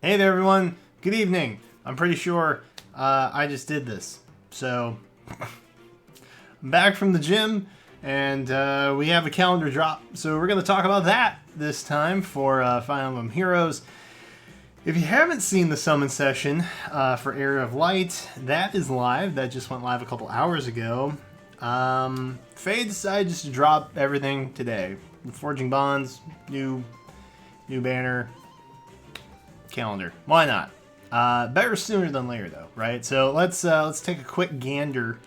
Hey there, everyone. Good evening. I'm pretty sure I just did this. So, I'm back from the gym, and we have a calendar drop. So we're going to talk about that this time for Fire Emblem Heroes. If you haven't seen the summon session for Area of Light, that is live. That just went live a couple hours ago. FEH decided just to drop everything today. Forging Bonds, new banner, calendar. Why not? Better sooner than later, though, right? So let's take a quick gander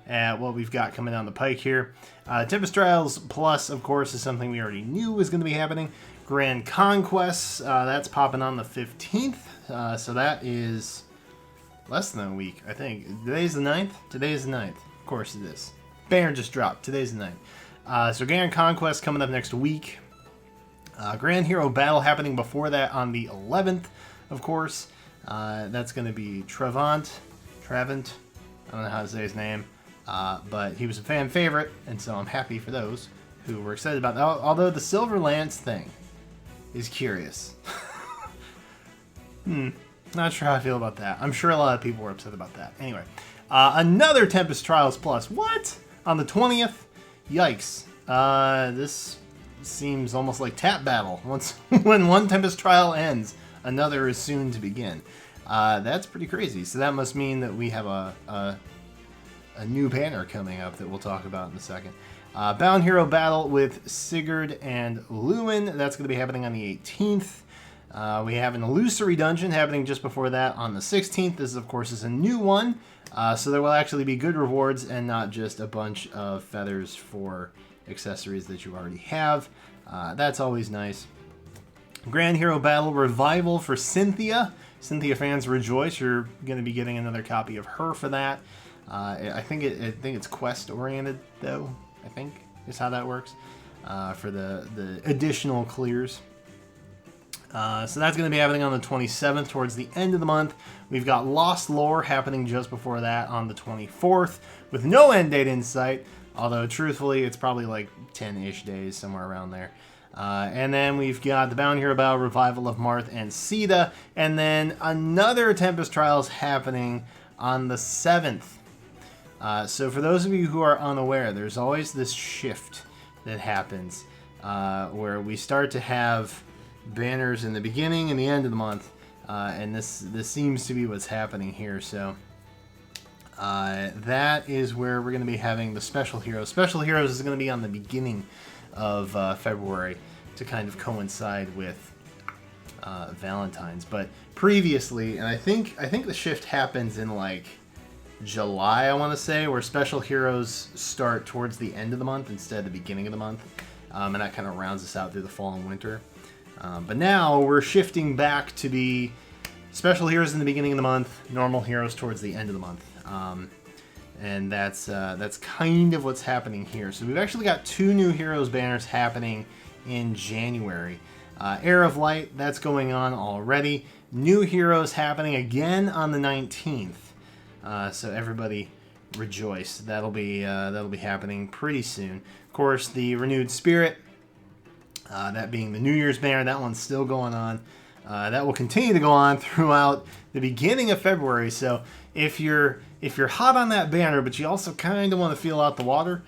at what we've got coming down the pike here. Tempest Trials Plus, of course, is something we already knew was going to be happening. Grand Conquest, that's popping on the 15th, so that is less than a week, I think. Today's the 9th? Today is the 9th. Of course it is. Banner just dropped. Today's the 9th. So Grand Conquest coming up next week. Grand Hero Battle happening before that on the 11th, of course. That's going to be Travant. I don't know how to say his name. But he was a fan favorite, and so I'm happy for those who were excited about that. Although the Silver Lance thing is curious. Not sure how I feel about that. I'm sure a lot of people were upset about that. Anyway, another Tempest Trials Plus. What? On the 20th? Yikes. This seems almost like tap battle. Once when one Tempest Trial ends, another is soon to begin. That's pretty crazy. So that must mean that we have a new banner coming up that we'll talk about in a second. Bound Hero Battle with Sigurd and Lewin. That's going to be happening on the 18th. We have an Illusory Dungeon happening just before that on the 16th. This, of course, is a new one. So there will actually be good rewards and not just a bunch of feathers for accessories that you already have. That's always nice. Grand Hero Battle Revival for Cynthia. Cynthia fans rejoice. You're going to be getting another copy of her for that. I think it's quest oriented, though. I think is how that works for the additional clears. So that's going to be happening on the 27th, towards the end of the month. We've got Lost Lore happening just before that on the 24th, with no end date in sight. Although truthfully, it's probably like 10-ish days, somewhere around there. And then we've got the Bound Hero Battle Revival of Marth and Sita, and then another Tempest Trials happening on the 7th. So for those of you who are unaware, there's always this shift that happens where we start to have banners in the beginning and the end of the month, and this seems to be what's happening here. So that is where we're going to be having the Special Heroes. Special Heroes is going to be on the beginning of February to kind of coincide with Valentine's. But previously, and I think the shift happens in like July, I want to say, where Special Heroes start towards the end of the month instead of the beginning of the month, and that kind of rounds us out through the fall and winter. But now we're shifting back to be Special Heroes in the beginning of the month, normal heroes towards the end of the month, and that's kind of what's happening here. So we've actually got two new Heroes banners happening in January. Era of Light, that's going on already. New Heroes happening again on the 19th. So everybody rejoice. That'll be happening pretty soon. Of course, the Renewed Spirit, that being the New Year's banner, that one's still going on. That will continue to go on throughout the beginning of February. So if you're hot on that banner, but you also kind of want to feel out the water,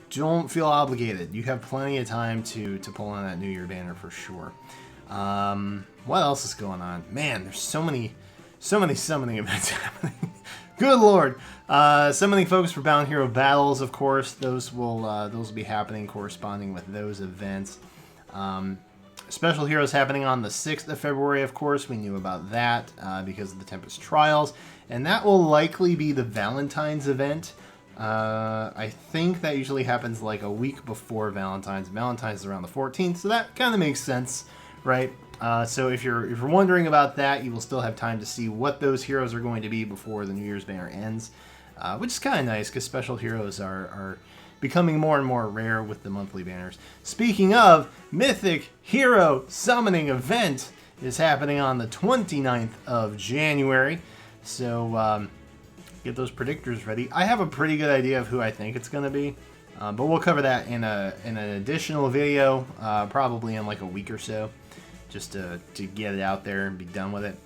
don't feel obligated. You have plenty of time to pull on that New Year banner for sure. What else is going on? Man, there's so many summoning events happening. Good lord. Summoning focus for Bound Hero Battles, of course. Those will be happening corresponding with those events. Special Heroes happening on the 6th of February, of course. We knew about that because of the Tempest Trials. And that will likely be the Valentine's event. I think that usually happens like a week before Valentine's. Valentine's is around the 14th, so that kind of makes sense, right? So if you're wondering about that, you will still have time to see what those heroes are going to be before the New Year's banner ends, which is kind of nice because Special Heroes are becoming more and more rare with the monthly banners. Speaking of, Mythic Hero Summoning Event is happening on the 29th of January, so get those predictors ready. I have a pretty good idea of who I think it's going to be, but we'll cover that in an additional video, probably in like a week or so. just to get it out there and be done with it.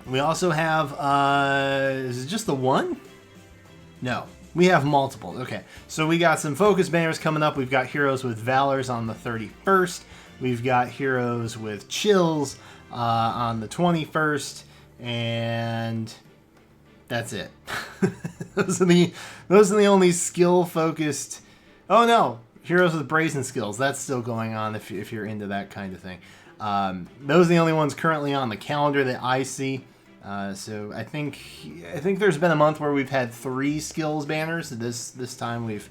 We also have, is it just the one? No, we have multiple. Okay, so we got some focus banners coming up. We've got Heroes with Valors on the 31st. We've got Heroes with Chills on the 21st, and that's it. those are the only skill focused. Oh no, Heroes with Brazen Skills. That's still going on if you're into that kind of thing. Those are the only ones currently on the calendar that I see. So I think there's been a month where we've had 3 skills banners. This time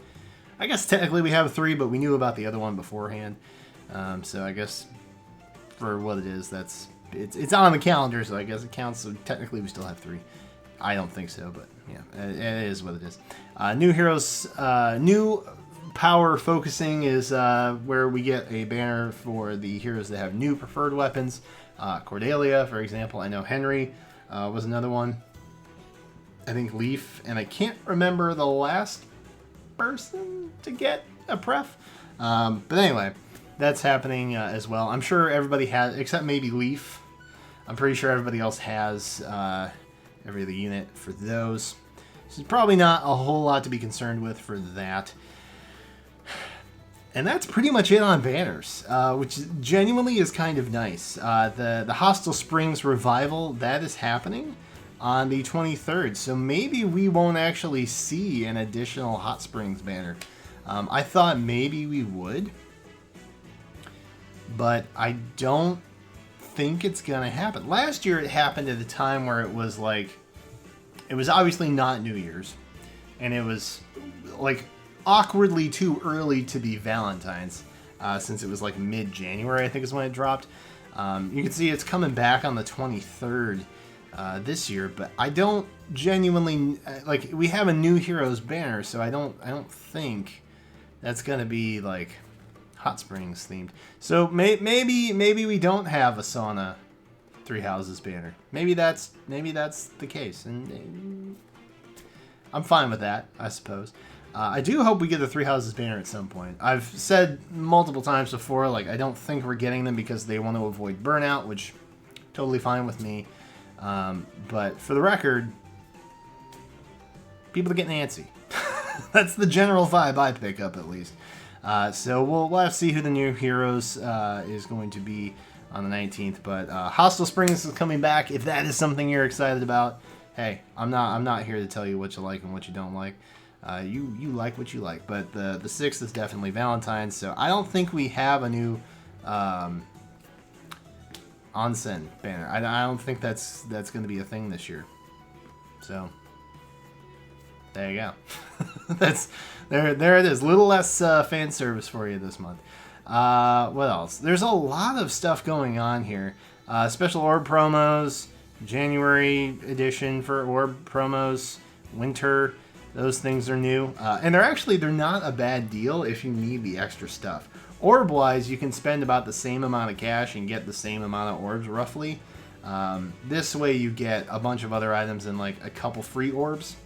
I guess technically we have 3, but we knew about the other one beforehand. So I guess for what it is, it's on the calendar, so I guess it counts. So technically we still have 3. I don't think so, but yeah, it is what it is. New heroes, new power focusing is where we get a banner for the heroes that have new preferred weapons. Cordelia, for example. I know Henry was another one. I think Leaf, and I can't remember the last person to get a pref. But anyway, that's happening as well. I'm sure everybody has, except maybe Leaf. I'm pretty sure everybody else has every other unit for those. So probably not a whole lot to be concerned with for that. And that's pretty much it on banners, which genuinely is kind of nice. The Hostile Springs Revival, that is happening on the 23rd, so maybe we won't actually see an additional Hot Springs banner. I thought maybe we would, but I don't think it's going to happen. Last year it happened at a time where it was obviously not New Year's, and it was like awkwardly too early to be Valentine's, since it was like mid-January, I think is when it dropped. You can see it's coming back on the 23rd this year, but I don't genuinely like. We have a new Heroes banner, so I don't think that's gonna be like Hot Springs themed. So maybe we don't have a sauna 3 houses banner. Maybe that's the case, and I'm fine with that, I suppose. I do hope we get the 3 houses banner at some point. I've said multiple times before, like, I don't think we're getting them because they want to avoid burnout, which totally fine with me. But for the record, people are getting antsy. That's the general vibe I pick up, at least. So we'll have to see who the new heroes is going to be on the 19th. But Hostile Springs is coming back. If that is something you're excited about, hey, I'm not here to tell you what you like and what you don't like. You like what you like, but the 6th is definitely Valentine's, so I don't think we have a new Onsen banner. I don't think that's going to be a thing this year. So there you go. There it is. Little less fan service for you this month. What else? There's a lot of stuff going on here. Special Orb promos, January edition for Orb promos, winter. Those things are new, and they're not a bad deal if you need the extra stuff. Orb-wise, you can spend about the same amount of cash and get the same amount of orbs, roughly. This way you get a bunch of other items and like a couple free orbs.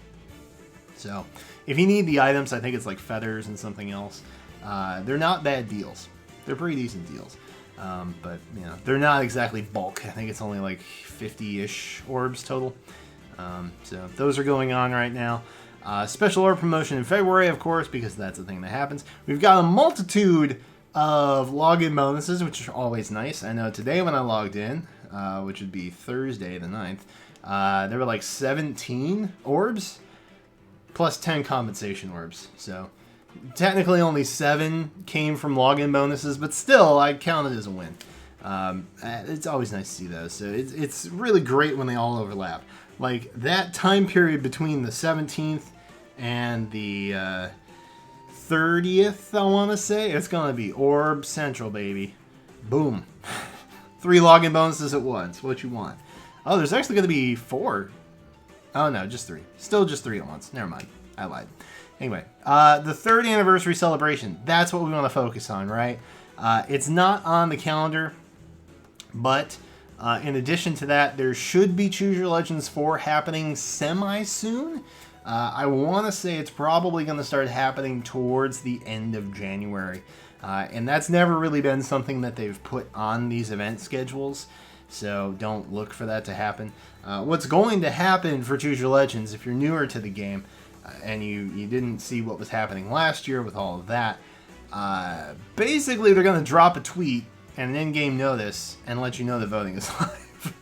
So, if you need the items, I think it's like feathers and something else. They're not bad deals. They're pretty decent deals. But, you know, they're not exactly bulk. I think it's only like 50-ish orbs total. So, those are going on right now. Special orb promotion in February, of course, because that's the thing that happens. We've got a multitude of login bonuses, which are always nice. I know today when I logged in, which would be Thursday the 9th, there were like 17 orbs plus 10 compensation orbs. So technically only 7 came from login bonuses, but still I count it as a win. It's always nice to see those. So it's really great when they all overlap. Like that time period between the 17th and the 30th, I want to say, it's going to be Orb Central, baby. Boom. 3 login bonuses at once. What you want? Oh, there's actually going to be 4. Oh, no, just 3. Still just 3 at once. Never mind. I lied. Anyway, the 3rd anniversary celebration. That's what we want to focus on, right? It's not on the calendar, but in addition to that, there should be Choose Your Legends 4 happening semi-soon. I want to say it's probably going to start happening towards the end of January. And that's never really been something that they've put on these event schedules, so don't look for that to happen. What's going to happen for Choose Your Legends, if you're newer to the game, and you didn't see what was happening last year with all of that, basically they're going to drop a tweet and an in-game notice and let you know the voting is live.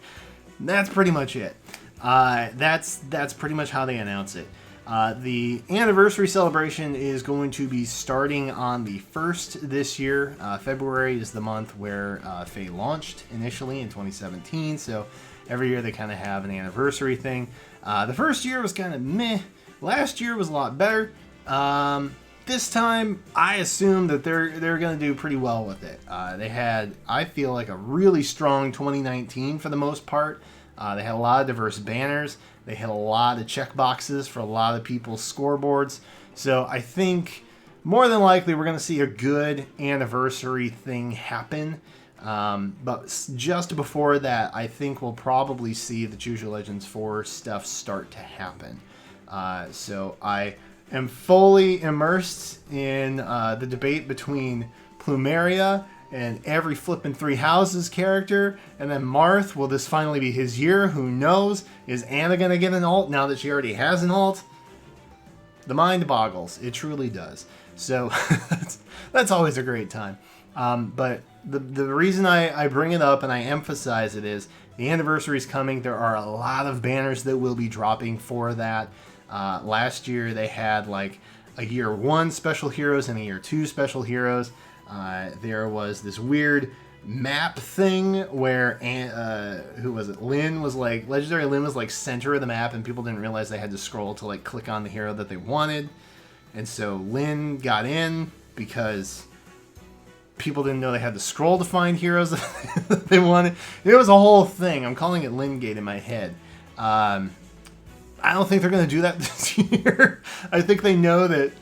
That's pretty much it. That's pretty much how they announce it. The anniversary celebration is going to be starting on the 1st this year. February is the month where FEH launched initially in 2017, so every year they kind of have an anniversary thing. The first year was kind of meh. Last year was a lot better. This time, I assume that they're going to do pretty well with it. They had, I feel like, a really strong 2019 for the most part. They had a lot of diverse banners. They had a lot of checkboxes for a lot of people's scoreboards. So I think more than likely we're going to see a good anniversary thing happen. But just before that, I think we'll probably see the Choose Your Legends 4 stuff start to happen. So I am fully immersed in the debate between Plumeria and every flippin' Three Houses character, and then Marth, will this finally be his year? Who knows? Is Anna gonna get an ult now that she already has an ult? The mind boggles. It truly does. So that's always a great time. But the reason I bring it up and I emphasize it is the anniversary is coming. There are a lot of banners that will be dropping for that. Last year they had like a year 1 special heroes and a year 2 special heroes. There was this weird map thing where who was it? Lynn was like, Legendary Lynn was like center of the map, and people didn't realize they had to scroll to like click on the hero that they wanted. And so Lynn got in because people didn't know they had to scroll to find heroes that they wanted. It was a whole thing. I'm calling it Lyngate in my head. I don't think they're going to do that this year. I think they know that,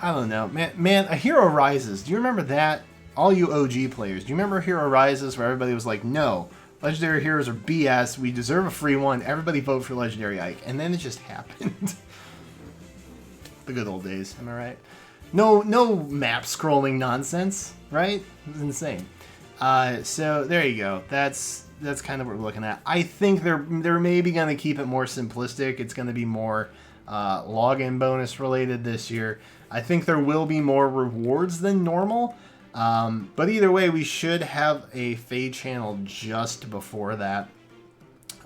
I don't know. Man, A Hero Rises. Do you remember that? All you OG players, do you remember Hero Rises where everybody was like, no, Legendary Heroes are BS. We deserve a free one. Everybody vote for Legendary Ike. And then it just happened. The good old days, am I right? No map scrolling nonsense, right? It was insane. So there you go. That's kind of what we're looking at. I think they're maybe going to keep it more simplistic. It's going to be more login bonus related this year. I think there will be more rewards than normal. But either way, we should have a FEH channel just before that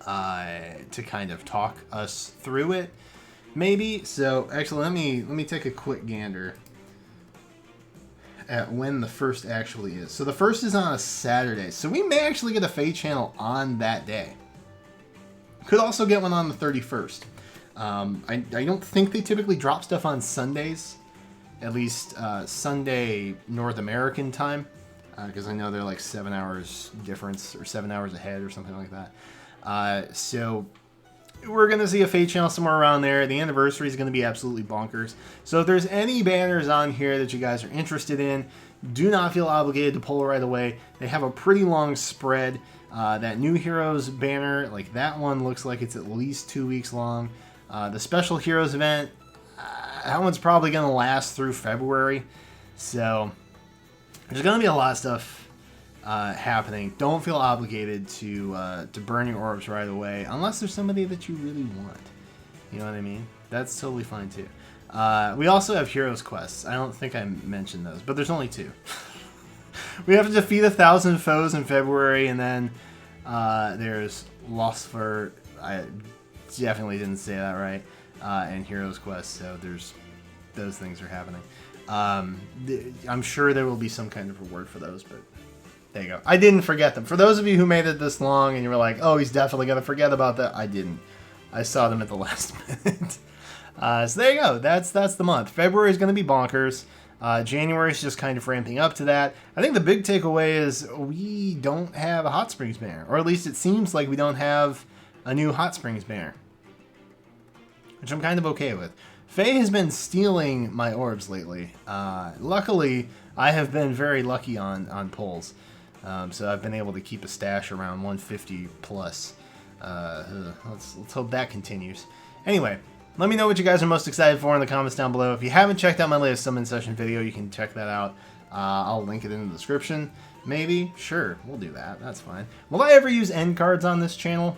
to kind of talk us through it, maybe. So actually, let me take a quick gander at when the first actually is. So the first is on a Saturday, so we may actually get a FEH channel on that day. Could also get one on the 31st. I don't think they typically drop stuff on Sundays. At least Sunday North American time, because I know they're like 7 hours difference or 7 hours ahead or something like that. So we're going to see a FEH channel somewhere around there. The anniversary is going to be absolutely bonkers. So if there's any banners on here that you guys are interested in, do not feel obligated to pull right away. They have a pretty long spread. That New Heroes banner, like that one, looks like it's at least 2 weeks long. The Special Heroes event, that one's probably going to last through February. So there's going to be a lot of stuff happening. Don't feel obligated to burn your orbs right away unless there's somebody that you really want. You know what I mean? That's totally fine too. We also have Heroes quests. I don't think I mentioned those, but there's only 2. We have to defeat 1,000 foes in February, and then there's Lost for... I definitely didn't say that right. And Heroes Quest, so those things are happening. I'm sure there will be some kind of reward for those, but there you go. I didn't forget them. For those of you who made it this long and you were like, oh, he's definitely going to forget about that, I didn't. I saw them at the last minute. So there you go. That's the month. February is going to be bonkers. January is just kind of ramping up to that. I think the big takeaway is we don't have a Hot Springs banner, or at least it seems like we don't have a new Hot Springs banner, which I'm kind of okay with. FEH has been stealing my orbs lately. Luckily, I have been very lucky on pulls. So I've been able to keep a stash around 150 plus. Let's hope that continues. Anyway, let me know what you guys are most excited for in the comments down below. If you haven't checked out my latest summon session video, you can check that out I'll link it in the description. Maybe? Sure, we'll do that. That's fine. Will I ever use end cards on this channel?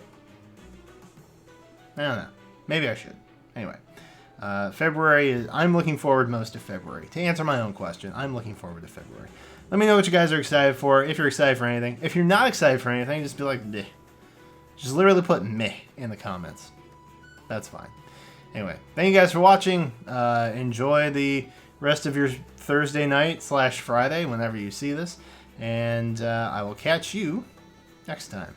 I don't know. Maybe I should. Anyway. February is... I'm looking forward most to February. To answer my own question, I'm looking forward to February. Let me know what you guys are excited for, if you're excited for anything. If you're not excited for anything, just be like, meh. Just literally put meh in the comments. That's fine. Anyway, thank you guys for watching. Enjoy the rest of your Thursday night / Friday, whenever you see this. And I will catch you next time.